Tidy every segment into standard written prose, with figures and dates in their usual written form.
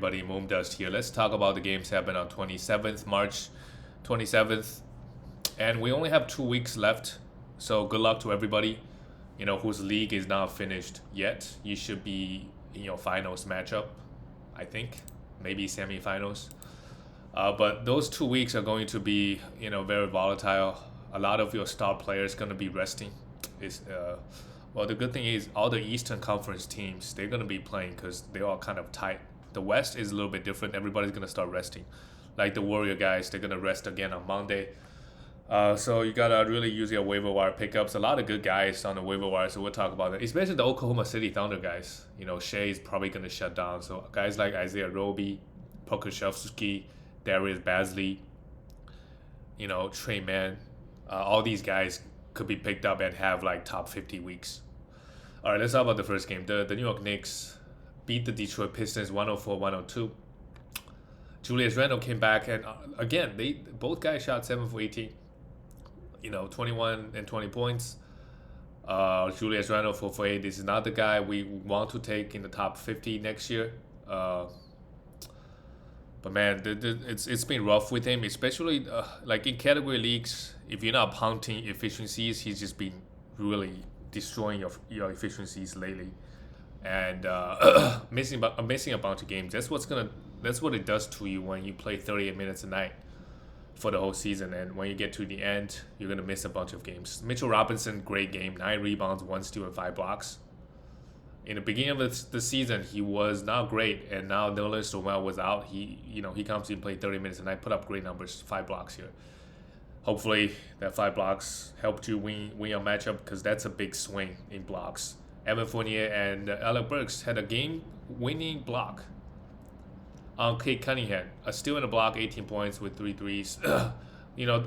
Buddy Moon Dust here. Let's talk about the games happen on 27th, March 27th. And we only have 2 weeks left. So good luck to everybody, whose league is not finished yet. You should be in your finals matchup, I think. Maybe semifinals. But those 2 weeks are going to be, very volatile. A lot of your star players going to be resting. Well, the good thing is all the Eastern Conference teams, they're going to be playing because they're all kind of tight. The West is a little bit different. Everybody's going to start resting. Like the Warrior guys, they're going to rest again on Monday. So you got to really use your waiver wire pickups. A lot of good guys on the waiver wire, so we'll talk about that. Especially the Oklahoma City Thunder guys. Shea is probably going to shut down. So guys like Isaiah Roby, Pokusevsky, Darius Bazley, Trey Mann, all these guys could be picked up and have like top 50 weeks. All right, let's talk about the first game. The New York Knicks beat the Detroit Pistons 104-102. Julius Randle came back, and again, both guys shot 7 for 18. 21 and 20 points. Julius Randle 4 for 8. This is not the guy we want to take in the top 50 next year. But man, it's been rough with him, especially like in category leagues. If you're not punting efficiencies, he's just been really destroying your efficiencies lately, and missing a bunch of games. That's what it does to you when you play 38 minutes a night for the whole season, and when you get to the end, you're gonna miss a bunch of games. Mitchell Robinson, great game, 9 rebounds, 1 steal, and 5 blocks. In the beginning of the season, he was not great, and now Nerlens Noel was out. He comes in, played 30 minutes, and I put up great numbers, 5 blocks here. Hopefully, that 5 blocks helped you win your matchup, because that's a big swing in blocks. Evan Fournier and Alec Burks had a game-winning block on Kate Cunningham. A steal in the block, 18 points with 3 threes.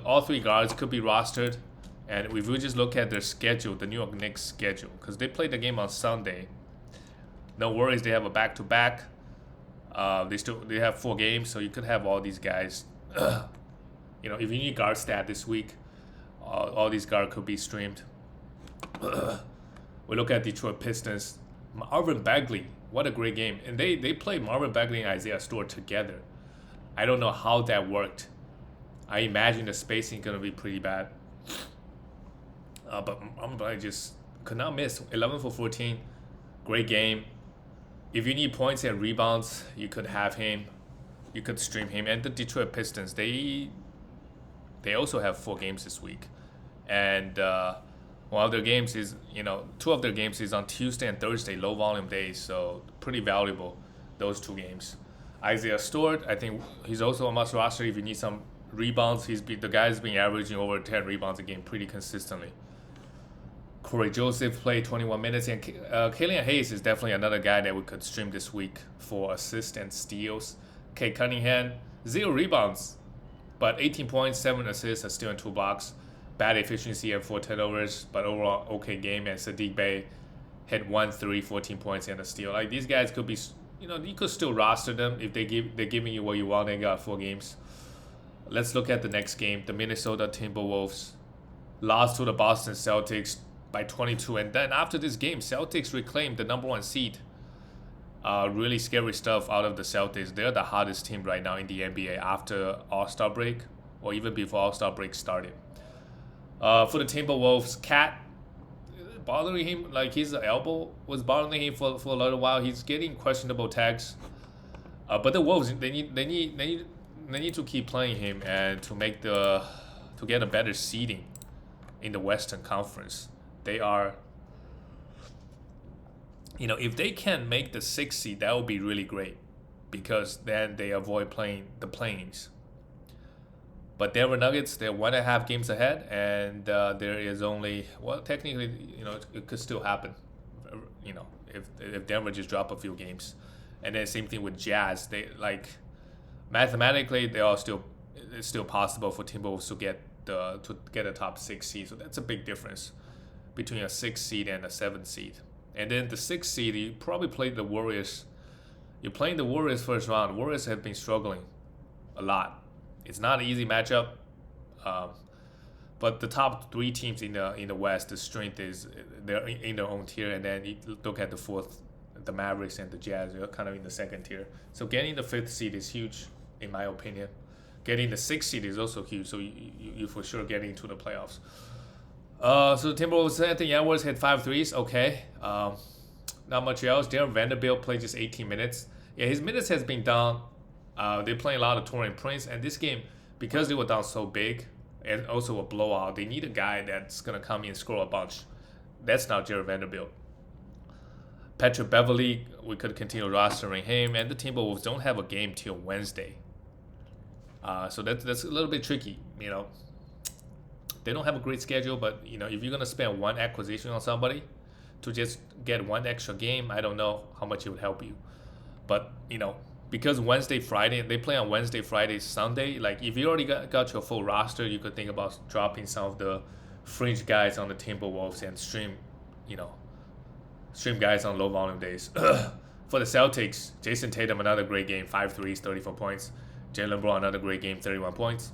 All 3 guards could be rostered. And if we just look at their schedule, the New York Knicks schedule, because they played the game on Sunday. No worries, they have a back-to-back. They have 4 games, so you could have all these guys. If you need guard stat this week, all these guards could be streamed. We look at Detroit Pistons. Marvin Bagley, what a great game. And they played Marvin Bagley and Isaiah Stewart together. I don't know how that worked. I imagine the spacing is going to be pretty bad. But Marvin Bagley just could not miss. 11 for 14. Great game. If you need points and rebounds, you could have him. You could stream him. And the Detroit Pistons, they also have 4 games this week. And one of their games is, 2 of their games is on Tuesday and Thursday, low volume days. So pretty valuable, those 2 games. Isaiah Stewart, I think he's also a must roster if you need some rebounds. The guy's been averaging over 10 rebounds a game pretty consistently. Corey Joseph played 21 minutes, and Killian Hayes is definitely another guy that we could stream this week for assists and steals. Kate Cunningham, 0 rebounds, but 18 points, 7 assists, a steal, and 2 blocks. Bad efficiency and 4 turnovers, but overall okay game. And Sadiq Bey had 1 3, 14 points, and a steal. Like these guys could be, you could still roster them if they're giving you what you want. They got 4 games. Let's look at the next game. The Minnesota Timberwolves lost to the Boston Celtics by 22, and then after this game, Celtics reclaimed the number 1 seed. Really scary stuff out of the Celtics. They're the hottest team right now in the NBA after All-Star break, or even before All-Star break started. For the Timberwolves, Cat bothering him, like his elbow was bothering him for a little while. He's getting questionable tags. But the Wolves, they need to keep playing him and to get a better seeding in the Western Conference. They are, if they can make the 6th seed, that would be really great, because then they avoid playing the play-ins. But Denver Nuggets, they're 1.5 games ahead, and there is only, technically, it could still happen, if Denver just drop a few games. And then same thing with Jazz. They mathematically, it's still possible for Timberwolves to get a top 6 seed. So that's a big difference between a 6th seed and a 7th seed. And then the 6th seed, you probably play the Warriors. You're playing the Warriors first round. Warriors have been struggling a lot. It's not an easy matchup. But the top 3 teams in the West, the strength is they're in their own tier. And then you look at the The Mavericks and the Jazz are kind of in the second tier. So getting the fifth seed is huge, in my opinion. Getting the sixth seed is also huge. So you for sure getting into the playoffs. So the Timberwolves, Anthony Edwards hit 5 threes. Okay. Not much else. Darren Vanderbilt played just 18 minutes. Yeah, his minutes has been down. They're playing a lot of Taurean Prince. And this game, because they were down so big, and also a blowout, they need a guy that's going to come in and score a bunch. That's not Jared Vanderbilt. Patrick Beverly, we could continue rostering him. And the Timberwolves don't have a game till Wednesday. So that's a little bit tricky, you know. They don't have a great schedule, but, you know, if you're going to spend one acquisition on somebody to just get one extra game, I don't know how much it would help you. But, you know, because Wednesday, Friday, they play on Wednesday, Friday, Sunday. Like, if you already got your full roster, you could think about dropping some of the fringe guys on the Timberwolves and stream guys on low volume days. For the Celtics, Jason Tatum, another great game, 5 threes, 34 points. Jaylen Brown, another great game, 31 points.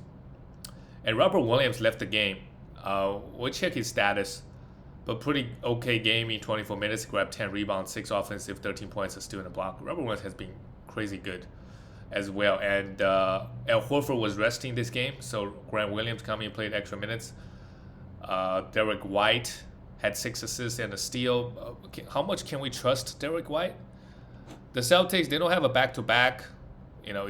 And Robert Williams left the game. We'll check his status. But pretty okay game in 24 minutes. Grabbed 10 rebounds, 6 offensive, 13 points, and still in a block. Robert Williams has been crazy good as well. And Al Horford was resting this game. So Grant Williams coming and played extra minutes. Derek White had 6 assists and a steal. How much can we trust Derek White? The Celtics, they don't have a back-to-back. You know,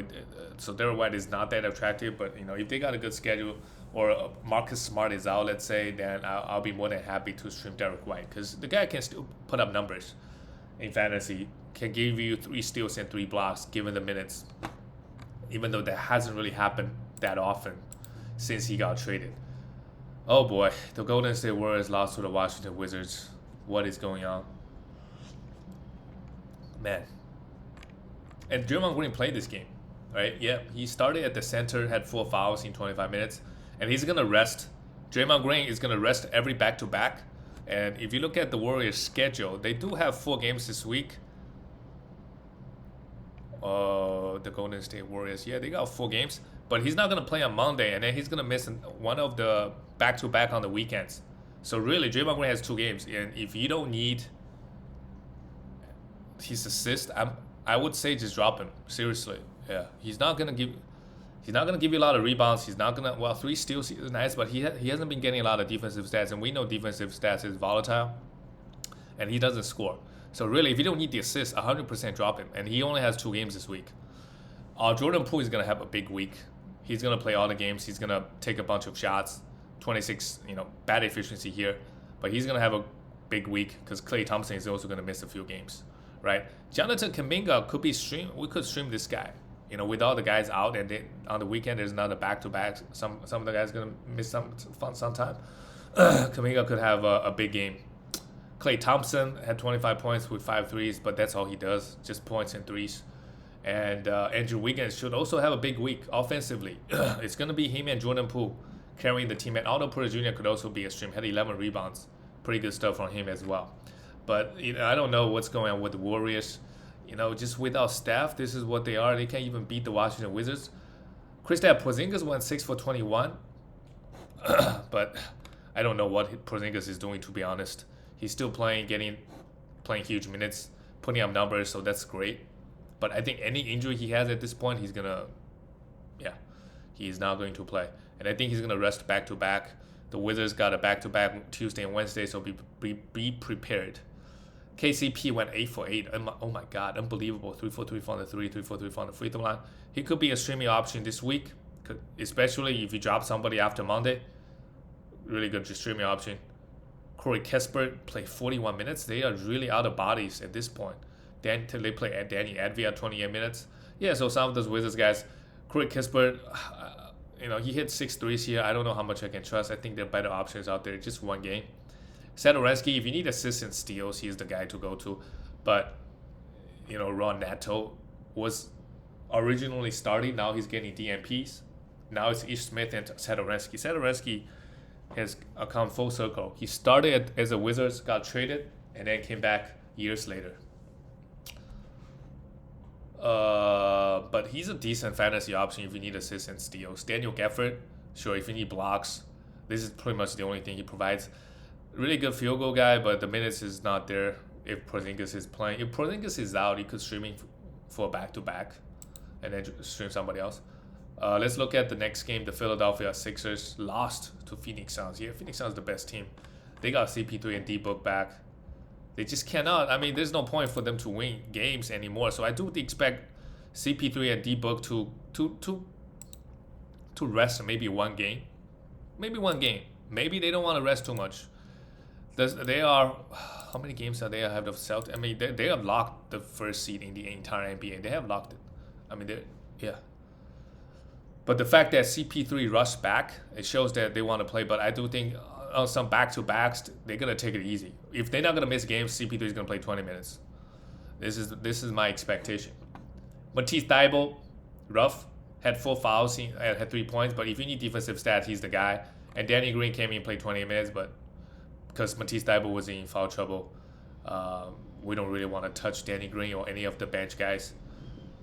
so Derek White is not that attractive, but, you know, if they got a good schedule or Marcus Smart is out, let's say, then I'll be more than happy to stream Derek White because the guy can still put up numbers in fantasy, can give you 3 steals and 3 blocks given the minutes, even though that hasn't really happened that often since he got traded. Oh boy, the Golden State Warriors lost to the Washington Wizards. What is going on? Man. And Draymond Green played this game, right? Yeah, he started at the center, had 4 fouls in 25 minutes, and he's going to rest. Draymond Green is going to rest every back-to-back. And if you look at the Warriors' schedule, they do have 4 games this week. The Golden State Warriors, yeah, they got 4 games. But he's not going to play on Monday, and then he's going to miss one of the back-to-back on the weekends. So really, Draymond Green has 2 games. And if you don't need his assist, I would say just drop him. Seriously, yeah. He's not gonna give you a lot of rebounds. He's not gonna. Well, 3 steals is nice, but he hasn't been getting a lot of defensive stats, and we know defensive stats is volatile, and he doesn't score. So really, if you don't need the assist, 100% drop him. And he only has 2 games this week. Jordan Poole is gonna have a big week. He's gonna play all the games. He's gonna take a bunch of shots. 26, bad efficiency here, but he's gonna have a big week because Klay Thompson is also gonna miss a few games. Right, Jonathan Kuminga could be streamed. We could stream this guy, with all the guys out, and then on the weekend there's another back-to-back. Some of the guys gonna miss some time. Kuminga could have a big game. Klay Thompson had 25 points with 5 threes, but that's all he does, just points and threes. And Andrew Wiggins should also have a big week offensively. It's gonna be him and Jordan Poole carrying the team, and Otto Porter Jr. could also be a stream. Had 11 rebounds, pretty good stuff from him as well. But I don't know what's going on with the Warriors. Just without Steph, this is what they are. They can't even beat the Washington Wizards. Kristaps Porzingis went 6 for 21. But I don't know what Porzingis is doing, to be honest. He's still playing huge minutes, putting up numbers, so that's great. But I think any injury he has at this point, he's not going to play. And I think he's going to rest back-to-back. The Wizards got a back-to-back Tuesday and Wednesday, so be prepared. KCP went 8 for 8. Oh my God, unbelievable. 3 for 3 from the 3, 3 for 3 from the free throw line. He could be a streaming option this week, especially if you drop somebody after Monday. Really good streaming option. Corey Kispert played 41 minutes. They are really out of bodies at this point. Then they play at Danny Advia 28 minutes. Yeah, so some of those Wizards guys, Corey Kispert, he hit 6 threes here. I don't know how much I can trust. I think there are better options out there. Just one game. Satoransky, if you need assists and steals, he's the guy to go to. But, Ron Neto was originally starting. Now he's getting DNPs. Now it's Ish Smith and Satoransky. Satoransky has come full circle. He started as a Wizards, got traded, and then came back years later. But he's a decent fantasy option if you need assists and steals. Daniel Gafford, sure, if you need blocks, this is pretty much the only thing he provides. Really good field goal guy, but the minutes is not there. if Porzingis is playing. If Porzingis is out, you could stream him for a back-to-back and then stream somebody else. Let's look at the next game. The Philadelphia Sixers lost to Phoenix Suns. Yeah, Phoenix Suns is the best team. They got CP3 and D-Book back. They just cannot. I mean, there's no point for them to win games anymore. So I do expect CP3 and D-Book to rest maybe one game. Maybe one game. Maybe they don't want to rest too much. They are, how many games are they ahead of Celtics? I mean, they have locked the first seed in the entire NBA. They have locked it. I mean, yeah. But the fact that CP3 rushed back, it shows that they want to play. But I do think on some back-to-backs, they're going to take it easy. If they're not going to miss games, CP3 is going to play 20 minutes. This is my expectation. Matisse Thybulle, rough, had 4 fouls, had 3 points. But if you need defensive stats, he's the guy. And Danny Green came in and played 20 minutes, but because Matisse Thybulle was in foul trouble, we don't really want to touch Danny Green or any of the bench guys.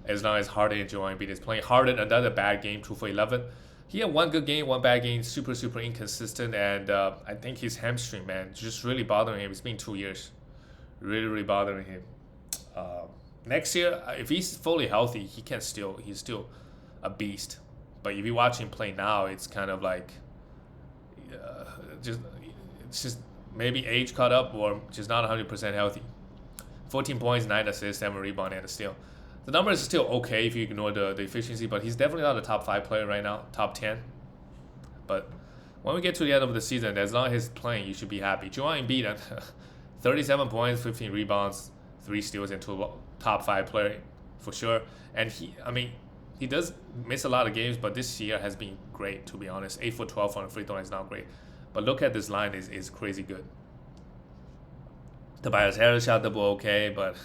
As long as Harden and Joel Embiid is playing. Harden, another bad game, 2 for 11. He had one good game, one bad game, super inconsistent, and I think his hamstring, man, just really bothering him. It's been 2 years, really bothering him. Next year, if he's fully healthy, he's still a beast. But if you watch him play now, it's kind of like it's just maybe age caught up or just not 100% healthy. 14 points, 9 assists, 7 rebounds, and a steal. The numbers are still okay if you ignore the efficiency, but he's definitely not a top 5 player right now, top 10. But when we get to the end of the season, as long as he's playing, you should be happy. Joel Embiid, 37 points, 15 rebounds, 3 steals, and 2 top 5 player for sure. And he does miss a lot of games, but this year has been great, to be honest. 8 for 12 on the free throw is not great. But look at this line, is crazy good. Tobias Harris shot the ball okay, but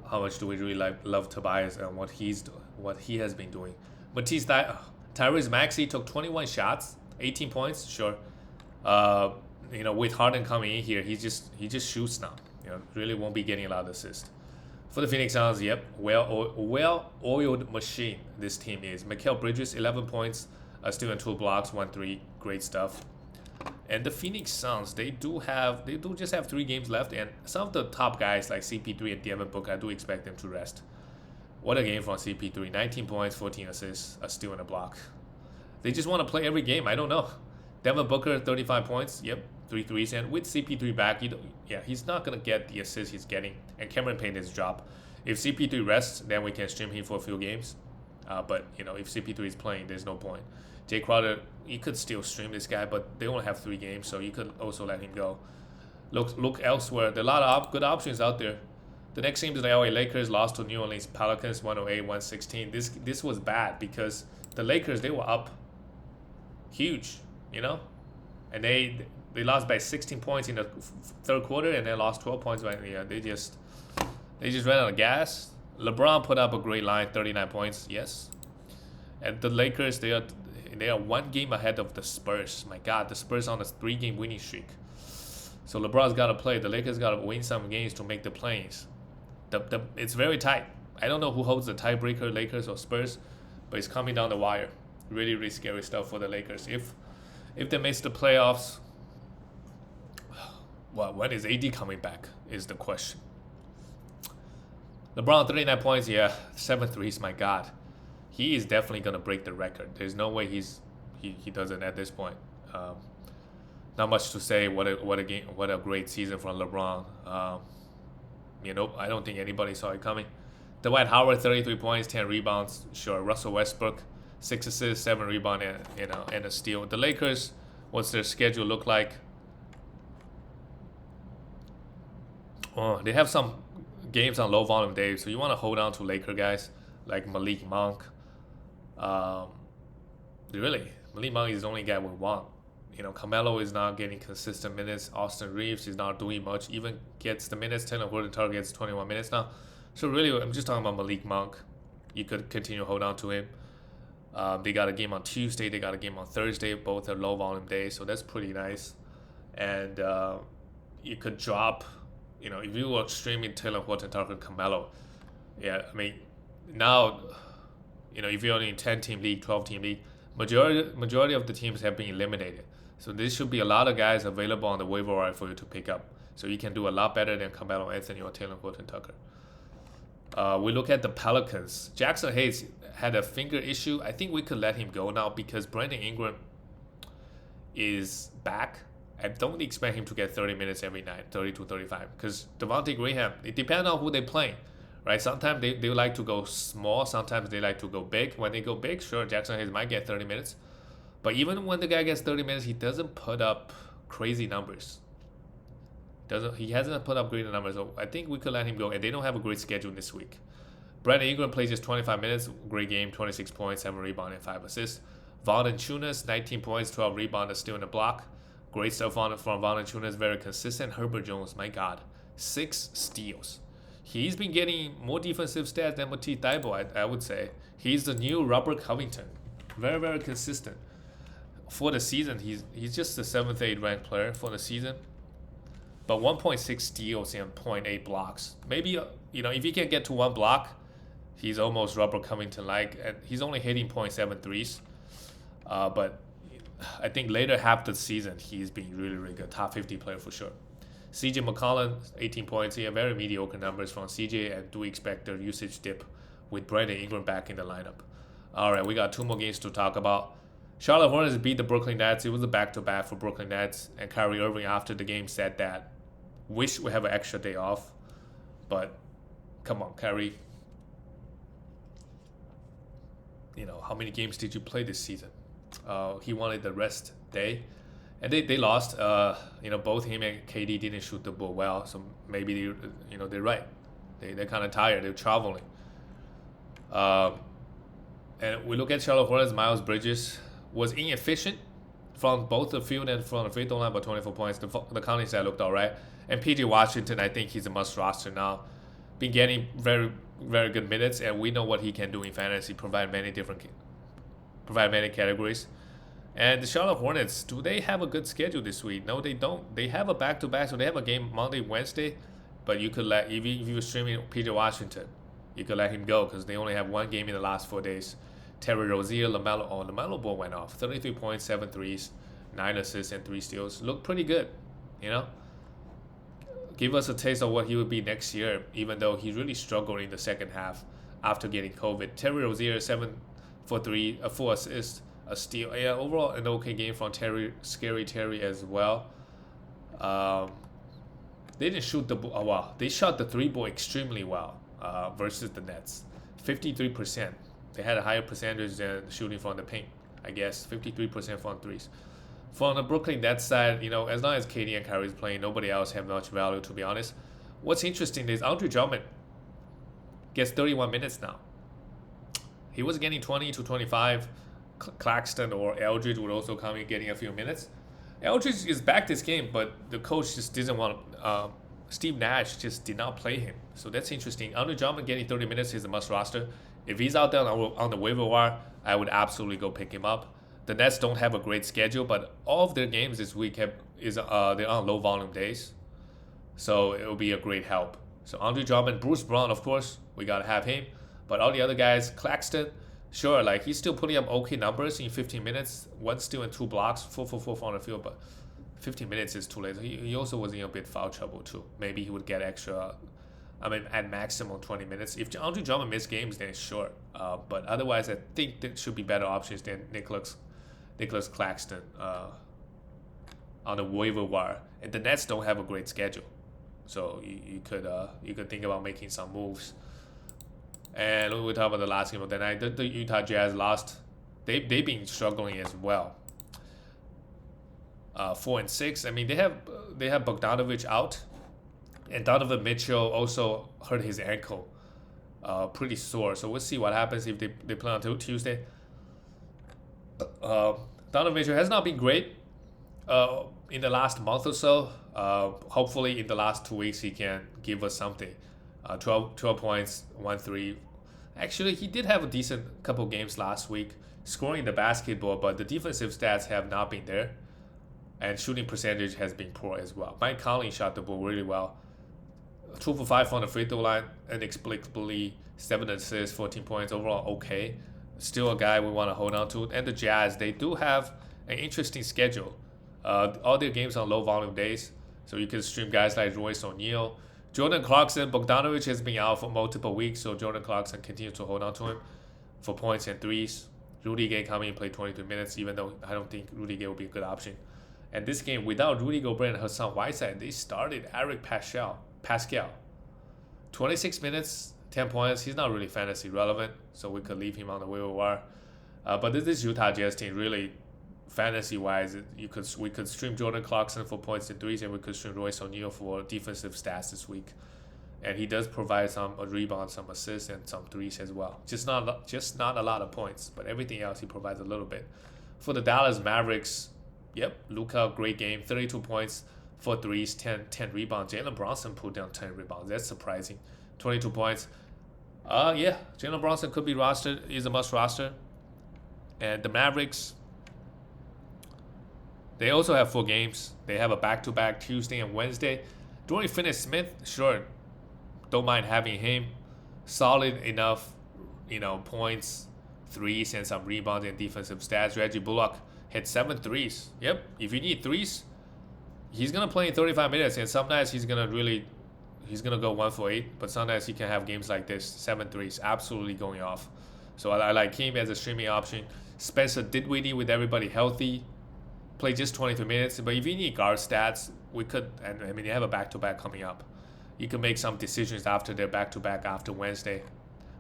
how much do we really love Tobias and what he has been doing? Tyrese Maxey took 21 shots, 18 points, sure. With Harden coming in here, he just shoots now. Really won't be getting a lot of assists. For the Phoenix Suns, yep, well-oiled machine this team is. Mikal Bridges, 11 points, steal and 2 blocks, 1-3, great stuff. And the Phoenix Suns, they do just have 3 games left, and some of the top guys like CP3 and Devin Booker, I do expect them to rest. What a game from CP3, 19 points, 14 assists, a steal and a block. They just want to play every game, I don't know. Devin Booker, 35 points, yep, 3 threes, and with CP3 back, he's not going to get the assists he's getting, and Cameron Payne is dropped. If CP3 rests, then we can stream him for a few games. But if CP3 is playing, there's no point. Jay Crowder, you could still stream this guy, but they only have 3 games, so you could also let him go. Look elsewhere. There are a lot of good options out there. The next game is the LA Lakers lost to New Orleans Pelicans, 108-116. This was bad because the Lakers, they were up huge, and they lost by 16 points in the third quarter, and they lost 12 points by they just ran out of gas. LeBron put up a great line, 39 points, yes. And the Lakers, they are 1 game ahead of the Spurs. My God, the Spurs on a 3-game winning streak. So LeBron's got to play. The Lakers got to win some games to make the plays. It's very tight. I don't know who holds the tiebreaker, Lakers or Spurs, but it's coming down the wire. Really scary stuff for the Lakers. If they miss the playoffs, well, when is AD coming back is the question. LeBron, 39 points, 7 threes, my God. He is definitely going to break the record. There's no way he doesn't at this point. Not much to say. What a great season from LeBron. I don't think anybody saw it coming. Dwight Howard, 33 points, 10 rebounds. Sure. Russell Westbrook, 6 assists, 7 rebounds, and a steal. The Lakers, what's their schedule look like? Oh, they have some games on low volume days, so you want to hold on to Laker guys like Malik Monk. Malik Monk is the only guy we want. Carmelo is not getting consistent minutes. Austin Reeves is not doing much. Even gets the minutes. Taylor Horton targets 21 minutes now. So really, I'm just talking about Malik Monk. You could continue to hold on to him. They got a game on Tuesday. They got a game on Thursday. Both are low volume days, so that's pretty nice. And you could drop. If you were streaming Taylor Horton target Carmelo, now, if you're in 10-team league, 12-team league, majority of the teams have been eliminated. So there should be a lot of guys available on the waiver wire for you to pick up. So you can do a lot better than Carmelo Anthony or Taylor Horton-Tucker. We look at the Pelicans. Jackson Hayes had a finger issue. I think we could let him go now because Brandon Ingram is back. I don't expect him to get 30 minutes every night, 30 to 35. Because Devontae Graham, it depends on who they play, right? Sometimes they like to go small. Sometimes they like to go big. When they go big, sure, Jackson Hayes might get 30 minutes. But even when the guy gets 30 minutes, he doesn't put up crazy numbers. He hasn't put up great numbers. So I think we could let him go. And they don't have a great schedule this week. Brandon Ingram plays just 25 minutes. Great game, 26 points, 7 rebounds, and 5 assists. Valanciunas, 19 points, 12 rebounds, still in the block. Great stuff from Valanciunas, very consistent. Herbert Jones, my God, 6 steals. He's been getting more defensive stats than Matisse Thybulle, I would say. He's the new Robert Covington. Very, very consistent. For the season, he's just the 7th, 8th ranked player for the season. But 1.6 steals and 0.8 blocks. Maybe, if he can get to 1 block, he's almost Robert Covington-like. And he's only hitting 0.7 threes. But I think later half the season, he's been really, really good. Top 50 player for sure. CJ McCollum, 18 points here. Very mediocre numbers from CJ. And do expect their usage dip with Brandon Ingram back in the lineup. All right, we got 2 more games to talk about. Charlotte Hornets beat the Brooklyn Nets. It was a back-to-back for Brooklyn Nets. And Kyrie Irving after the game said that, wish we have an extra day off. But come on, Kyrie. How many games did you play this season? He wanted the rest day. And they lost. Both him and KD didn't shoot the ball well. So maybe, they're right. They're kind of tired. They're traveling. And we look at Charlotte Hornets. Miles Bridges was inefficient from both the field and from the free throw line, but 24 points. The Conley side looked all right. And PJ Washington, I think he's a must roster now. Been getting very, very good minutes, and we know what he can do in fantasy, provide many categories. And the Charlotte Hornets, do they have a good schedule this week? No, they don't. They have a back-to-back, so they have a game Monday, Wednesday. But you could if you were streaming PJ Washington, you could let him go because they only have 1 game in the last 4 days. Terry Rozier, LaMelo Ball went off. 33 points, 7 threes, 9 assists, and 3 steals. Look pretty good, Give us a taste of what he would be next year, even though he really struggled in the second half after getting COVID. Terry Rozier, 7 for 3, 4 assists, a steal. Yeah, overall an okay game from Scary Terry as well. They didn't shoot the ball. Wow, they shot the 3-ball extremely well versus the Nets. 53%. They had a higher percentage than shooting from the paint, I guess. 53% from threes. From the Brooklyn Nets side, as long as KD and Kyrie is playing, nobody else have much value, to be honest. What's interesting is Andre Drummond gets 31 minutes now. He was getting 20 to 25. Claxton or Eldridge would also come in getting a few minutes. Eldridge is back this game, but the coach just didn't want Steve Nash just did not play him. So that's interesting. Andre Drummond getting 30 minutes is a must roster. If he's out there on the waiver wire, I would absolutely go pick him up. The Nets don't have a great schedule, but all of their games this week they're on low volume days. So it will be a great help. So Andre Drummond, Bruce Brown, of course, we got to have him. But all the other guys, Claxton, sure, he's still putting up okay numbers in 15 minutes. 1 steal and 2 blocks, 4 for 4 on the field, but 15 minutes is too late. He also was in a bit foul trouble too. Maybe he would get extra, at maximum 20 minutes. If Andre Drummond missed games, then sure. But otherwise, I think there should be better options than Nicholas Claxton on the waiver wire. And the Nets don't have a great schedule, so you could think about making some moves. And we talk about the last game of the night. The Utah Jazz lost. They've been struggling as well. 4-6. They have Bogdanovic out, and Donovan Mitchell also hurt his ankle, pretty sore. So we'll see what happens if they play until Tuesday. Donovan Mitchell has not been great in the last month or so. Hopefully in the last 2 weeks he can give us something. 12 points, 1 3. Actually, he did have a decent couple games last week, scoring the basketball, but the defensive stats have not been there. And shooting percentage has been poor as well. Mike Conley shot the ball really well. 2 for 5 on the free throw line, inexplicably 7 assists, 14 points, overall okay. Still a guy we want to hold on to. And the Jazz, they do have an interesting schedule. All their games on low volume days. So you can stream guys like Royce O'Neal. Jordan Clarkson, Bogdanovic has been out for multiple weeks, so Jordan Clarkson continues to hold on to him for points and threes. Rudy Gay coming and play 22 minutes, even though I don't think Rudy Gay will be a good option. And this game, without Rudy Gobert and Hassan Whiteside, they started Eric Pascal. 26 minutes, 10 points. He's not really fantasy relevant, so we could leave him on the waiver wire. But this is Utah Jazz team, really fantasy-wise. We could stream Jordan Clarkson for points and threes, and we could stream Royce O'Neal for defensive stats this week. And he does provide some rebounds, some assists, and some threes as well. Just not a lot of points, but everything else he provides a little bit. For the Dallas Mavericks, yep, Luka, great game, 32 points, 4 threes, 10 rebounds. Jalen Brunson pulled down 10 rebounds. That's surprising. 22 points. Yeah, Jalen Brunson could be rostered. He's a must roster. And the Mavericks, they also have 4 games. They have a back-to-back Tuesday and Wednesday. Dorian Finney-Smith, sure, don't mind having him. Solid enough, points, threes, and some rebounds and defensive stats. Reggie Bullock hit 7 threes. Yep, if you need threes, he's going to play in 35 minutes, and some nights he's going to go 1 for 8, but sometimes he can have games like this, 7 threes, absolutely going off. So I like him as a streaming option. Spencer Dinwiddie, with everybody healthy, play just 23 minutes. But if you need guard stats, we could, and I mean, they have a back-to-back coming up. You can make some decisions after their back-to-back after Wednesday.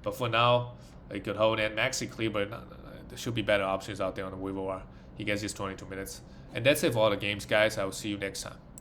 But for now, you could hold it. Maxi Kleber, there should be better options out there on the waiver wire. He gets just 22 minutes. And that's it for all the games, guys. I will see you next time.